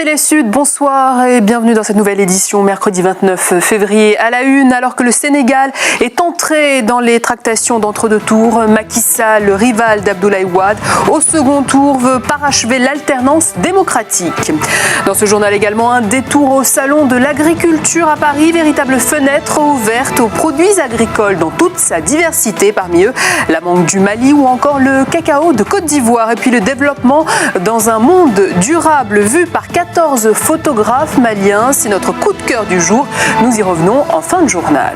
Télé-Sud, bonsoir et bienvenue dans cette nouvelle édition, mercredi 29 février. À la une, alors que le Sénégal est entré dans les tractations d'entre-deux tours, Macky Sall, le rival d'Abdoulaye Wade, au second tour veut parachever l'alternance démocratique. Dans ce journal également, un détour au salon de l'agriculture à Paris, véritable fenêtre ouverte aux produits agricoles dans toute sa diversité, parmi eux la mangue du Mali ou encore le cacao de Côte d'Ivoire. Et puis le développement dans un monde durable vu par 14 photographes maliens. C'est notre coup de cœur du jour. Nous y revenons en fin de journal.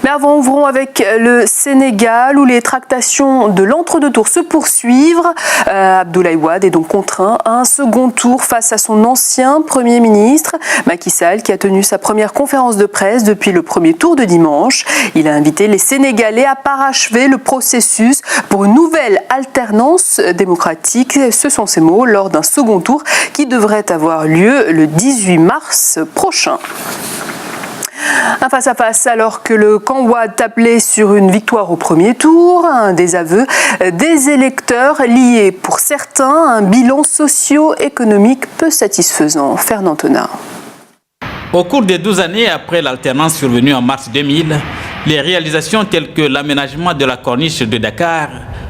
Mais avant, ouvrons avec le Sénégal où les tractations de l'entre-deux tours se poursuivent. Abdoulaye Wade est donc contraint à un second tour face à son ancien Premier ministre, Macky Sall, qui a tenu sa première conférence de presse depuis le premier tour de dimanche. Il a invité les Sénégalais à parachever le processus pour une nouvelle alternance démocratique. Ce sont ses mots lors d'un second tour qui devrait avoir lieu le 18 mars prochain. Un face-à-face alors que le camp Wade tablait sur une victoire au premier tour, un désaveu des électeurs liés pour certains à un bilan socio-économique peu satisfaisant. Fernand Tonat. Au cours des 12 années après l'alternance survenue en mars 2000, les réalisations telles que l'aménagement de la corniche de Dakar,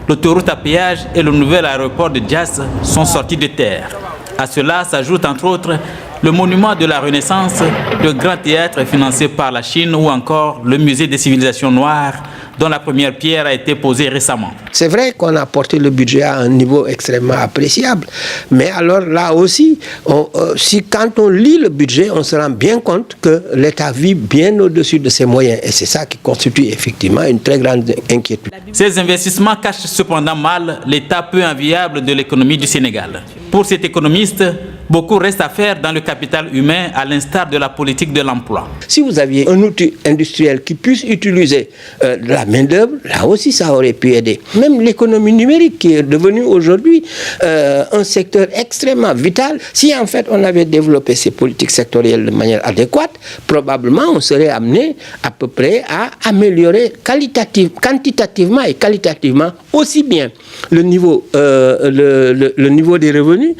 l'autoroute à péage et le nouvel aéroport de Diass sont sortis de terre. À cela s'ajoute entre autres le monument de la Renaissance, le grand théâtre financé par la Chine ou encore le musée des civilisations noires dont la première pierre a été posée récemment. C'est vrai qu'on a porté le budget à un niveau extrêmement appréciable, mais alors là aussi, quand on lit le budget, on se rend bien compte que l'État vit bien au-dessus de ses moyens et c'est ça qui constitue effectivement une très grande inquiétude. Ces investissements cachent cependant mal l'état peu enviable de l'économie du Sénégal. Pour cet économiste, beaucoup reste à faire dans le capital humain à l'instar de la politique de l'emploi. Si vous aviez un outil industriel qui puisse utiliser de la main-d'œuvre, là aussi ça aurait pu aider. Même l'économie numérique qui est devenue aujourd'hui un secteur extrêmement vital, si en fait on avait développé ces politiques sectorielles de manière adéquate, probablement on serait amené à peu près à améliorer quantitativement et qualitativement aussi bien le niveau des revenus.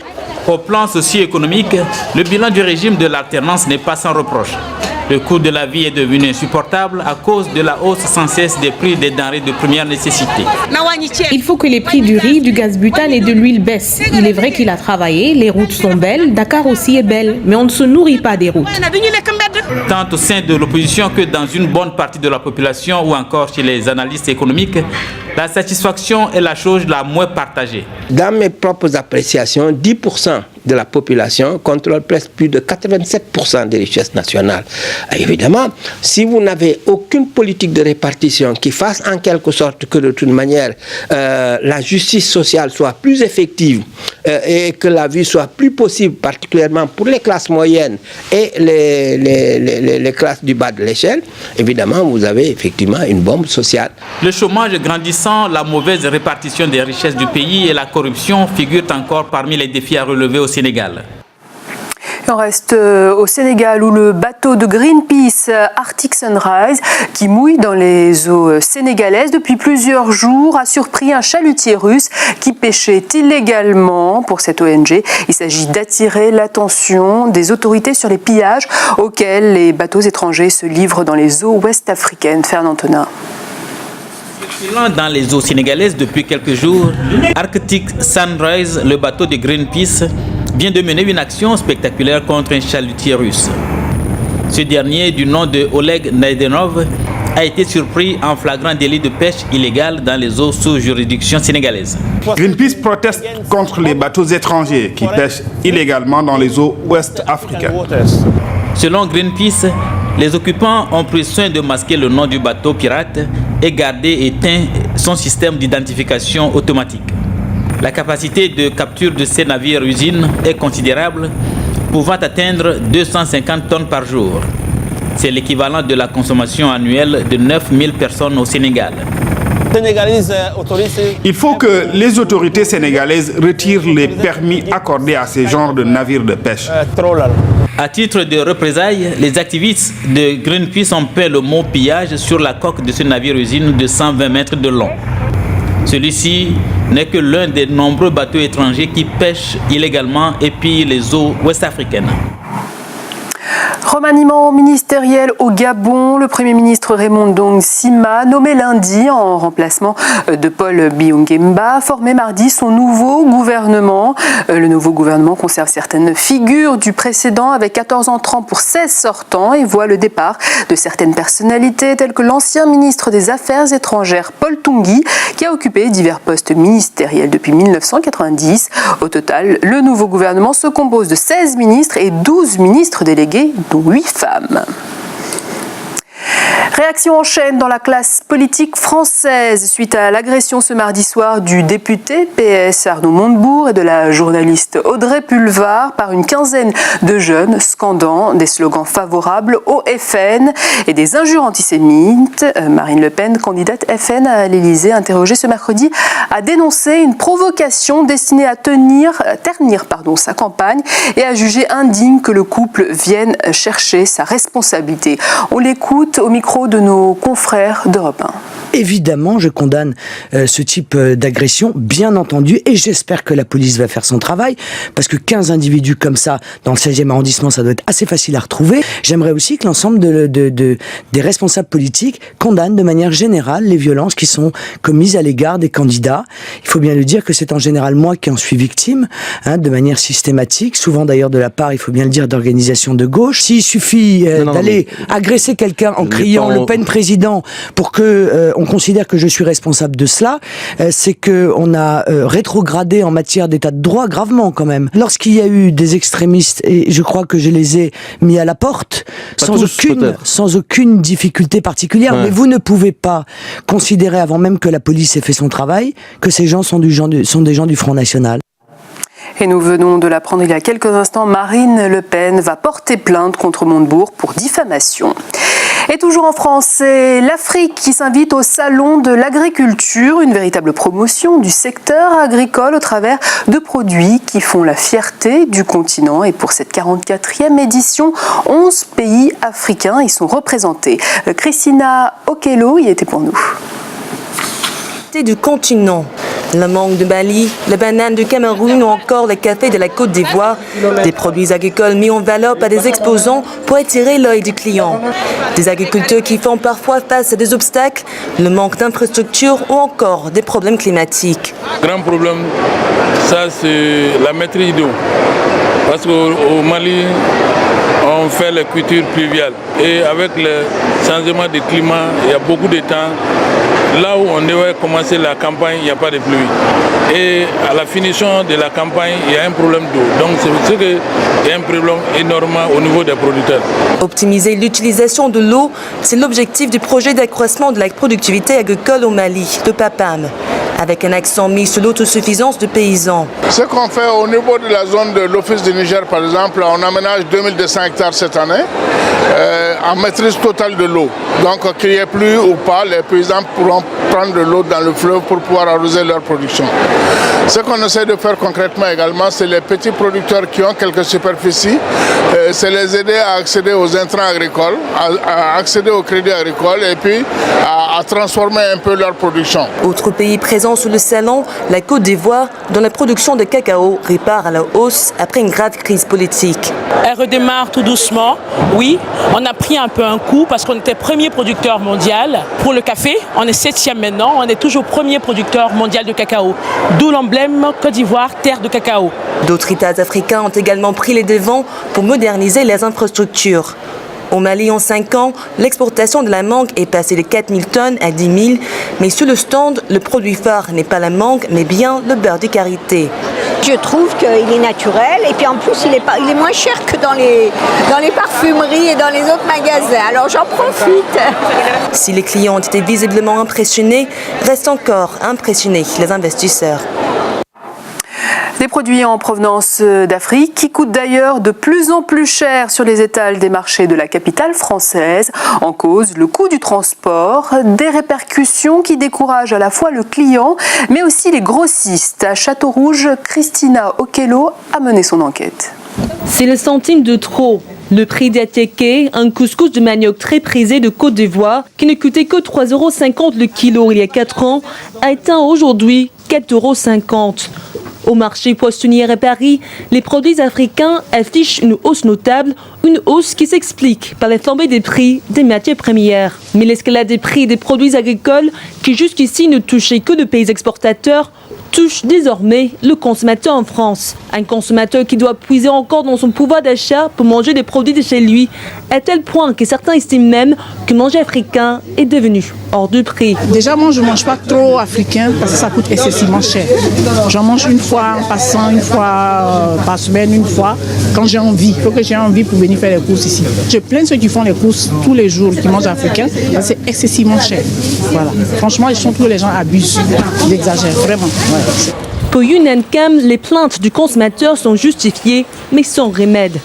Au plan socio-économique, le bilan du régime de l'alternance n'est pas sans reproche. Le coût de la vie est devenu insupportable à cause de la hausse sans cesse des prix des denrées de première nécessité. Il faut que les prix du riz, du gaz butane et de l'huile baissent. Il est vrai qu'il a travaillé, les routes sont belles, Dakar aussi est belle, mais on ne se nourrit pas des routes. Tant au sein de l'opposition que dans une bonne partie de la population ou encore chez les analystes économiques, la satisfaction est la chose la moins partagée. Dans mes propres appréciations, 10% de la population contrôle presque plus de 87% des richesses nationales. Évidemment, si vous n'avez aucune politique de répartition qui fasse en quelque sorte que de toute manière la justice sociale soit plus effective et que la vie soit plus possible, particulièrement pour les classes moyennes et les classes du bas de l'échelle, évidemment, vous avez effectivement une bombe sociale. Le chômage grandissant, la mauvaise répartition des richesses du pays et la corruption figurent encore parmi les défis à relever au Sénégal. On reste au Sénégal où le bateau de Greenpeace Arctic Sunrise, qui mouille dans les eaux sénégalaises depuis plusieurs jours, a surpris un chalutier russe qui pêchait illégalement pour cette ONG. Il s'agit d'attirer l'attention des autorités sur les pillages auxquels les bateaux étrangers se livrent dans les eaux ouest-africaines. Fernand Tonat. Dans les eaux sénégalaises depuis quelques jours, Arctic Sunrise, le bateau de Greenpeace, vient de mener une action spectaculaire contre un chalutier russe. Ce dernier, du nom de Oleg Naidenov, a été surpris en flagrant délit de pêche illégale dans les eaux sous juridiction sénégalaise. Greenpeace proteste contre les bateaux étrangers qui pêchent illégalement dans les eaux ouest-africaines. Selon Greenpeace, les occupants ont pris soin de masquer le nom du bateau pirate et garder éteint son système d'identification automatique. La capacité de capture de ces navires-usines est considérable, pouvant atteindre 250 tonnes par jour. C'est l'équivalent de la consommation annuelle de 9000 personnes au Sénégal. Il faut que les autorités sénégalaises retirent les permis accordés à ces genres de navires de pêche. À titre de représailles, les activistes de Greenpeace ont peint le mot pillage sur la coque de ce navire-usine de 120 mètres de long. Celui-ci n'est que l'un des nombreux bateaux étrangers qui pêchent illégalement et pillent les eaux ouest-africaines. Remaniement ministériel au Gabon, le Premier ministre Raymond Ndong Sima, nommé lundi en remplacement de Paul Biya-Nguemba, formé mardi son nouveau gouvernement. Le nouveau gouvernement conserve certaines figures du précédent avec 14 entrants pour 16 sortants et voit le départ de certaines personnalités telles que l'ancien ministre des Affaires étrangères Paul Tungui, qui a occupé divers postes ministériels depuis 1990. Au total, le nouveau gouvernement se compose de 16 ministres et 12 ministres délégués, dont 8 femmes. Réaction en chaîne dans la classe politique française suite à l'agression ce mardi soir du député PS Arnaud Montebourg et de la journaliste Audrey Pulvar par une quinzaine de jeunes scandant des slogans favorables au FN et des injures antisémites. Marine Le Pen, candidate FN à l'Élysée, interrogée ce mercredi, a dénoncé une provocation destinée à ternir sa campagne et a jugé indigne que le couple vienne chercher sa responsabilité. On l'écoute au micro de nos confrères d'Europe 1. Évidemment, je condamne ce type d'agression, bien entendu, et j'espère que la police va faire son travail, parce que 15 individus comme ça, dans le 16e arrondissement, ça doit être assez facile à retrouver. J'aimerais aussi que l'ensemble des responsables politiques condamnent de manière générale les violences qui sont commises à l'égard des candidats. Il faut bien le dire que c'est en général moi qui en suis victime, de manière systématique, souvent d'ailleurs de la part, il faut bien le dire, d'organisations de gauche. S'il suffit d'aller agresser quelqu'un en criant Le Pen président pour que on considère que je suis responsable de cela, c'est que on a rétrogradé en matière d'état de droit gravement quand même. Lorsqu'il y a eu des extrémistes, et je crois que je les ai mis à la porte, sans aucune difficulté particulière, mais vous ne pouvez pas considérer avant même que la police ait fait son travail, que ces gens sont des gens du Front National. Et nous venons de l'apprendre il y a quelques instants, Marine Le Pen va porter plainte contre Montebourg pour diffamation. Et toujours en France, c'est l'Afrique qui s'invite au Salon de l'agriculture, une véritable promotion du secteur agricole au travers de produits qui font la fierté du continent. Et pour cette 44e édition, 11 pays africains y sont représentés. Christina Okello y était pour nous. Du continent. La mangue de Mali, la banane du Cameroun ou encore le café de la Côte d'Ivoire. Des produits agricoles mis en valeur par des exposants pour attirer l'œil du client. Des agriculteurs qui font parfois face à des obstacles, le manque d'infrastructures ou encore des problèmes climatiques. Grand problème, ça c'est la maîtrise d'eau. Parce qu'au Mali, on fait les cultures pluviales. Et avec le changement de climat, il y a beaucoup de temps. Là où on devait commencer la campagne, il n'y a pas de pluie. Et à la finition de la campagne, il y a un problème d'eau. Donc c'est pour ça qu'il y a un problème énorme au niveau des producteurs. Optimiser l'utilisation de l'eau, c'est l'objectif du projet d'accroissement de la productivité agricole au Mali, le PAPAM, avec un accent mis sur l'autosuffisance de paysans. Ce qu'on fait au niveau de la zone de l'Office du Niger, par exemple, on aménage 2200 hectares cette année, en maîtrise totale de l'eau. Donc qu'il n'y ait plus ou pas, les paysans pourront prendre de l'eau dans le fleuve pour pouvoir arroser leur production. Ce qu'on essaie de faire concrètement également, c'est les petits producteurs qui ont quelques superficies, c'est les aider à accéder aux intrants agricoles, à accéder au crédit agricole et puis à transformer un peu leur production. Autre pays présent sur le salon, la Côte d'Ivoire, dont la production de cacao répare à la hausse après une grave crise politique. Elle redémarre tout doucement. Oui, on a pris un peu un coup parce qu'on était premier producteur mondial pour le café. On est 7e maintenant, on est toujours premier producteur mondial de cacao. D'où l'emblème Côte d'Ivoire, terre de cacao. D'autres États africains ont également pris les devants pour moderniser les infrastructures. Au Mali, en 5 ans, l'exportation de la mangue est passée de 4 000 tonnes à 10 000. Mais sur le stand, le produit phare n'est pas la mangue, mais bien le beurre de karité. Je trouve qu'il est naturel et puis en plus il est moins cher que dans les parfumeries et dans les autres magasins. Alors j'en profite. Si les clients ont été visiblement impressionnés, restent encore impressionnés les investisseurs. Des produits en provenance d'Afrique qui coûtent d'ailleurs de plus en plus cher sur les étals des marchés de la capitale française. En cause, le coût du transport, des répercussions qui découragent à la fois le client mais aussi les grossistes. À Châteaurouge, Christina Okello a mené son enquête. C'est le centime de trop. Le prix d'Attiéké, un couscous de manioc très prisé de Côte d'Ivoire, qui ne coûtait que 3,50 € le kilo il y a 4 ans, a atteint aujourd'hui 4,50 €. Au marché poissonnier à Paris, les produits africains affichent une hausse notable, une hausse qui s'explique par la flambée des prix des matières premières. Mais l'escalade des prix des produits agricoles, qui jusqu'ici ne touchait que de pays exportateurs, touche désormais le consommateur en France. Un consommateur qui doit puiser encore dans son pouvoir d'achat pour manger des produits de chez lui, à tel point que certains estiment même que manger africain est devenu hors de prix. Déjà, moi, je ne mange pas trop africain parce que ça coûte excessivement cher. J'en mange une fois en passant, une fois par semaine, une fois, quand j'ai envie. Il faut que j'ai envie pour venir faire les courses ici. Je plains ceux qui font les courses tous les jours, qui mangent africain, parce que c'est excessivement cher. Voilà. Franchement, je sens que les gens abusent, ils exagèrent, vraiment. Ouais. Pour UNANCAM, les plaintes du consommateur sont justifiées, mais sans remède.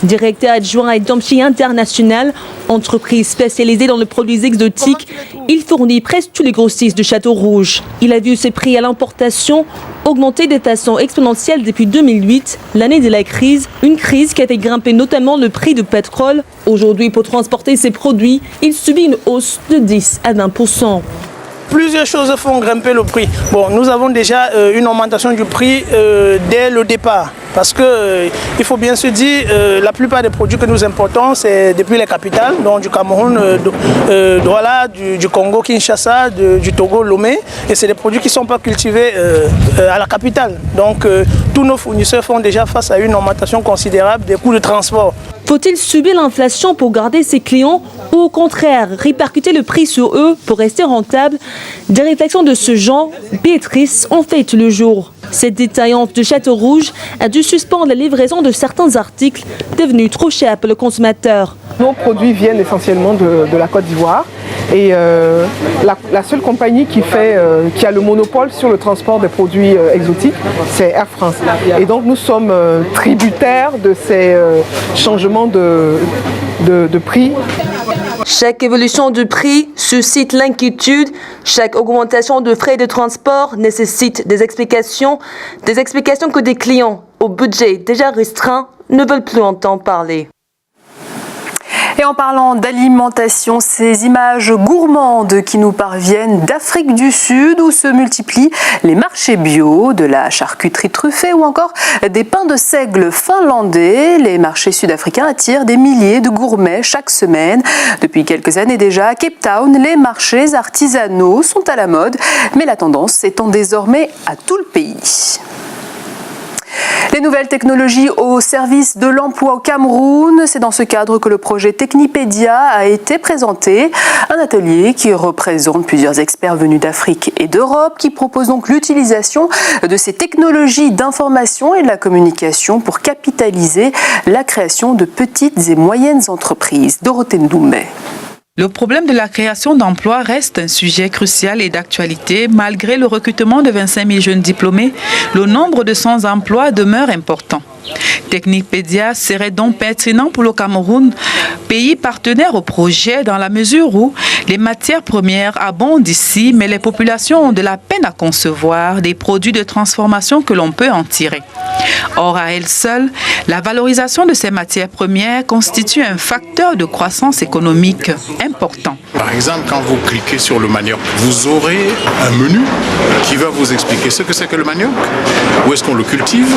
Directeur adjoint à Domchi International, entreprise spécialisée dans les produits exotiques, il fournit presque tous les grossistes de Château-Rouge. Il a vu ses prix à l'importation augmenter de façon exponentielle depuis 2008, l'année de la crise, une crise qui a fait grimper notamment le prix du pétrole. Aujourd'hui, pour transporter ses produits, il subit une hausse de 10 à 20%. Plusieurs choses font grimper le prix. Bon, nous avons déjà une augmentation du prix dès le départ. Parce que il faut bien se dire, la plupart des produits que nous importons, c'est depuis les capitales, donc du Cameroun, Douala, du Congo, Kinshasa, du Togo, Lomé. Et c'est des produits qui ne sont pas cultivés à la capitale. Donc tous nos fournisseurs font déjà face à une augmentation considérable des coûts de transport. Faut-il subir l'inflation pour garder ses clients ou au contraire répercuter le prix sur eux pour rester rentable? Des réflexions de ce genre, Béatrice en fait le jour. Cette détaillante de Château-Rouge a dû suspendre la livraison de certains articles devenus trop chers pour le consommateur. Nos produits viennent essentiellement de la Côte d'Ivoire et la seule compagnie qui a le monopole sur le transport des produits exotiques, c'est Air France. Et donc nous sommes tributaires de ces changements de prix. Chaque évolution du prix suscite l'inquiétude. Chaque augmentation de frais de transport nécessite des explications que des clients au budget déjà restreint ne veulent plus entendre parler. Et en parlant d'alimentation, ces images gourmandes qui nous parviennent d'Afrique du Sud où se multiplient les marchés bio, de la charcuterie truffée ou encore des pains de seigle finlandais. Les marchés sud-africains attirent des milliers de gourmets chaque semaine. Depuis quelques années déjà, à Cape Town, les marchés artisanaux sont à la mode, mais la tendance s'étend désormais à tout le pays. Les nouvelles technologies au service de l'emploi au Cameroun, c'est dans ce cadre que le projet Technipédia a été présenté. Un atelier qui représente plusieurs experts venus d'Afrique et d'Europe qui propose donc l'utilisation de ces technologies d'information et de la communication pour capitaliser la création de petites et moyennes entreprises. Dorothée Ndoumbé. Le problème de la création d'emplois reste un sujet crucial et d'actualité. Malgré le recrutement de 25 000 jeunes diplômés, le nombre de sans-emploi demeure important. Technipédia serait donc pertinent pour le Cameroun, pays partenaire au projet dans la mesure où les matières premières abondent ici, mais les populations ont de la peine à concevoir des produits de transformation que l'on peut en tirer. Or, à elle seule, la valorisation de ces matières premières constitue un facteur de croissance économique important. Par exemple, quand vous cliquez sur le manioc, vous aurez un menu qui va vous expliquer ce que c'est que le manioc, où est-ce qu'on le cultive.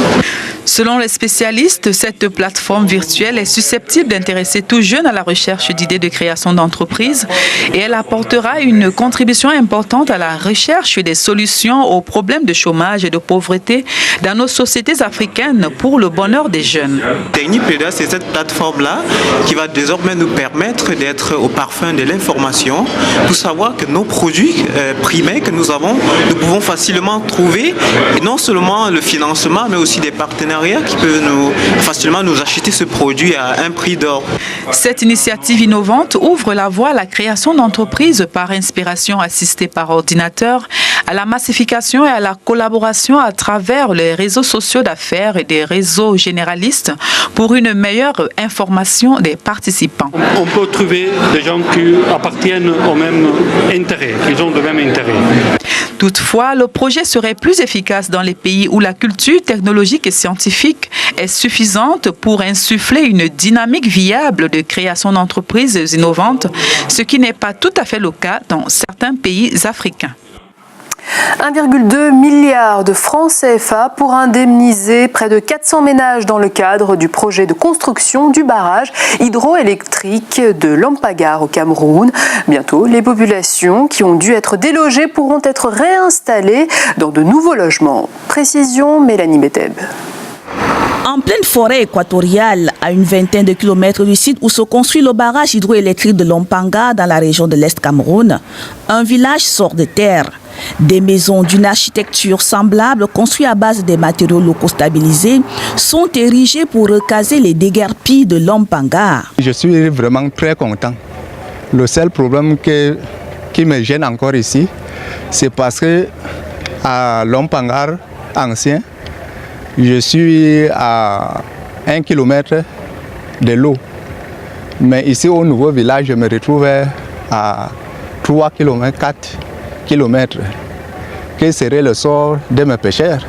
Selon les spécialistes, cette plateforme virtuelle est susceptible d'intéresser tout jeune à la recherche d'idées de création d'entreprise et elle apportera une contribution importante à la recherche des solutions aux problèmes de chômage et de pauvreté dans nos sociétés africaines pour le bonheur des jeunes. Technipédia, c'est cette plateforme-là qui va désormais nous permettre d'être au parfum de l'information pour savoir que nos produits primés que nous avons, nous pouvons facilement trouver et non seulement le financement mais aussi des partenaires qui peuvent facilement nous acheter ce produit à un prix d'or. Cette initiative innovante ouvre la voie à la création d'entreprises par inspiration assistée par ordinateur à la massification et à la collaboration à travers les réseaux sociaux d'affaires et des réseaux généralistes pour une meilleure information des participants. On peut trouver des gens qui appartiennent au même intérêt, qui ont le même intérêt. Toutefois, le projet serait plus efficace dans les pays où la culture technologique et scientifique est suffisante pour insuffler une dynamique viable de création d'entreprises innovantes, ce qui n'est pas tout à fait le cas dans certains pays africains. 1,2 milliard de francs CFA pour indemniser près de 400 ménages dans le cadre du projet de construction du barrage hydroélectrique de Lampagar au Cameroun. Bientôt, les populations qui ont dû être délogées pourront être réinstallées dans de nouveaux logements. Précision, Mélanie Beteb. En pleine forêt équatoriale, à une vingtaine de kilomètres du site où se construit le barrage hydroélectrique de Lampagar dans la région de l'Est Cameroun, un village sort de terre. Des maisons d'une architecture semblable, construites à base des matériaux locaux stabilisés, sont érigées pour recaser les déguerpis de Lampagar. Je suis vraiment très content. Le seul problème qui me gêne encore ici, c'est parce que à Lampagar ancien, je suis à 1 kilomètre de l'eau. Mais ici au nouveau village, je me retrouve à 3 km, 4 km. Quel serait le sort de mes pêcheurs?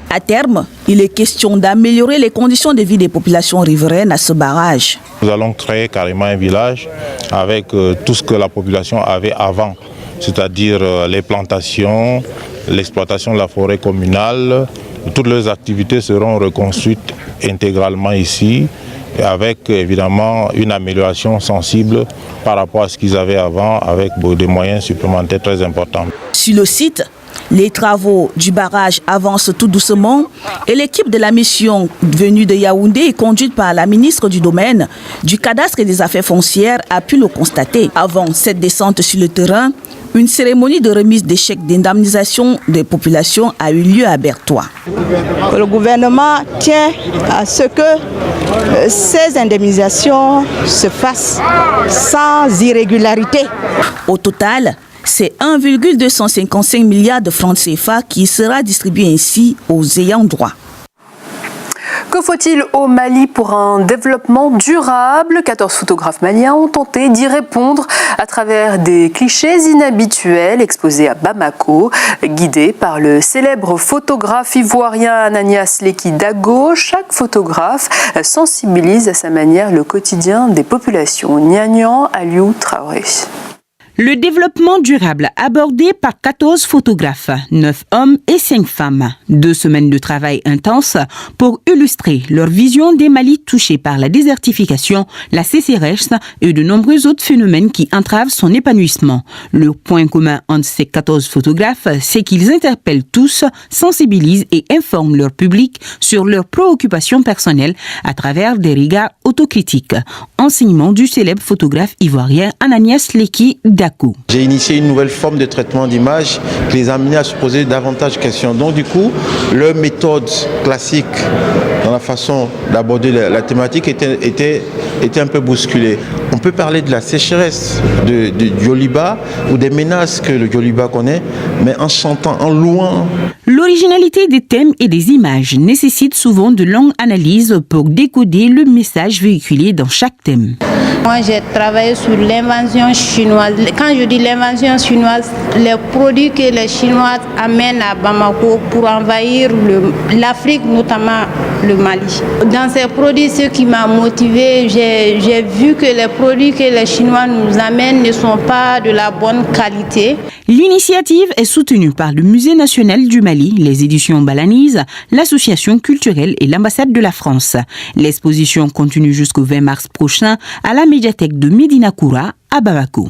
À terme, il est question d'améliorer les conditions de vie des populations riveraines à ce barrage. Nous allons créer carrément un village avec tout ce que la population avait avant, c'est-à-dire les plantations, l'exploitation de la forêt communale. Toutes les activités seront reconstruites intégralement ici, et avec évidemment une amélioration sensible par rapport à ce qu'ils avaient avant, avec des moyens supplémentaires très importants. Sur le site, les travaux du barrage avancent tout doucement et l'équipe de la mission venue de Yaoundé et conduite par la ministre du Domaine, du Cadastre et des Affaires foncières a pu le constater. Avant cette descente sur le terrain, une cérémonie de remise des chèques d'indemnisation des populations a eu lieu à Bertois. Le gouvernement tient à ce que ces indemnisations se fassent sans irrégularité. Au total, c'est 1,255 milliard de francs CFA qui sera distribué ainsi aux ayants droit. Que faut-il au Mali pour un développement durable? 14 photographes maliens ont tenté d'y répondre à travers des clichés inhabituels exposés à Bamako. Guidés par le célèbre photographe ivoirien Ananias Leki Dago, chaque photographe sensibilise à sa manière le quotidien des populations. Niagnan Aliou Traoré. Le développement durable abordé par 14 photographes, 9 hommes et 5 femmes. 2 semaines de travail intense pour illustrer leur vision des Mali touchés par la désertification, la sécheresse et de nombreux autres phénomènes qui entravent son épanouissement. Le point commun entre ces 14 photographes, c'est qu'ils interpellent tous, sensibilisent et informent leur public sur leurs préoccupations personnelles à travers des regards autocritiques. Enseignement du célèbre photographe ivoirien Ananias Leki Dago. J'ai initié une nouvelle forme de traitement d'image qui les a amenés à se poser davantage de questions. Donc du coup, leur méthode classique dans la façon d'aborder la thématique était un peu bousculée. On peut parler de la sécheresse du Yoliba ou des menaces que le Yoliba connaît, mais en chantant, en louant. L'originalité des thèmes et des images nécessite souvent de longues analyses pour décoder le message véhiculé dans chaque thème. Moi, j'ai travaillé sur l'invasion chinoise. Quand je dis l'invasion chinoise, les produits que les Chinois amènent à Bamako pour envahir l'Afrique, notamment le Mali. Dans ces produits, ce qui m'a motivé, j'ai vu que les produits que les Chinois nous amènent ne sont pas de la bonne qualité. L'initiative est soutenue par le Musée national du Mali, les éditions Balanise, l'association culturelle et l'ambassade de la France. L'exposition continue jusqu'au 20 mars prochain à la médiathèque de Médina Koura à Bamako.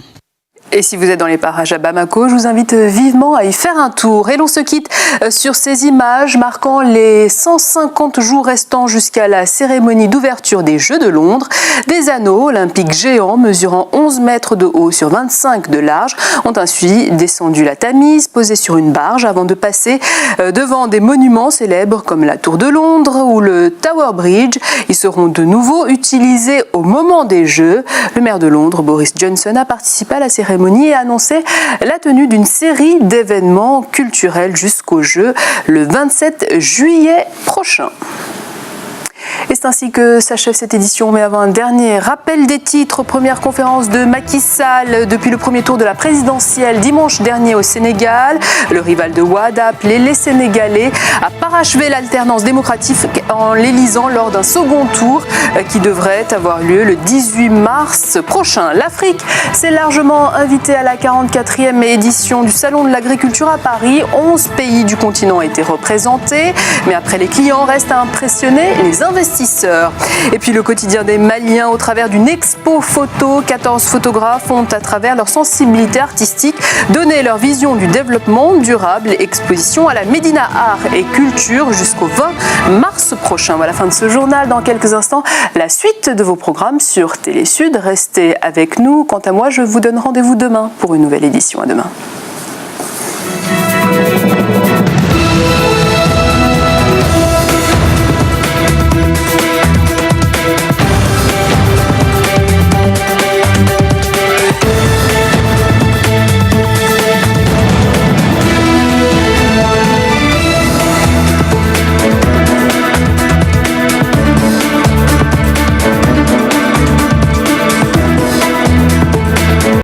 Et si vous êtes dans les parages à Bamako, je vous invite vivement à y faire un tour. Et l'on se quitte sur ces images marquant les 150 jours restants jusqu'à la cérémonie d'ouverture des Jeux de Londres. Des anneaux olympiques géants mesurant 11 mètres de haut sur 25 de large ont ainsi descendu la Tamise, posés sur une barge avant de passer devant des monuments célèbres comme la Tour de Londres ou le Tower Bridge. Ils seront de nouveau utilisés au moment des Jeux. Le maire de Londres, Boris Johnson, a participé à la cérémonie cérémonie et a annoncé la tenue d'une série d'événements culturels jusqu'aux Jeux le 27 juillet prochain. Et c'est ainsi que s'achève cette édition, mais avant un dernier rappel des titres. Première conférence de Macky Sall depuis le premier tour de la présidentielle dimanche dernier au Sénégal. Le rival de Wade a appelé les Sénégalais à parachever l'alternance démocratique en l'élisant lors d'un second tour qui devrait avoir lieu le 18 mars prochain. L'Afrique s'est largement invitée à la 44e édition du Salon de l'agriculture à Paris. 11 pays du continent ont été représentés, mais après les clients restent à impressionner les investisseurs. Et puis le quotidien des Maliens au travers d'une expo photo. 14 photographes ont, à travers leur sensibilité artistique, donné leur vision du développement durable. Exposition à la Médina Art et Culture jusqu'au 20 mars prochain. Voilà la fin de ce journal. Dans quelques instants, la suite de vos programmes sur Télé Sud. Restez avec nous. Quant à moi, je vous donne rendez-vous demain pour une nouvelle édition. À demain.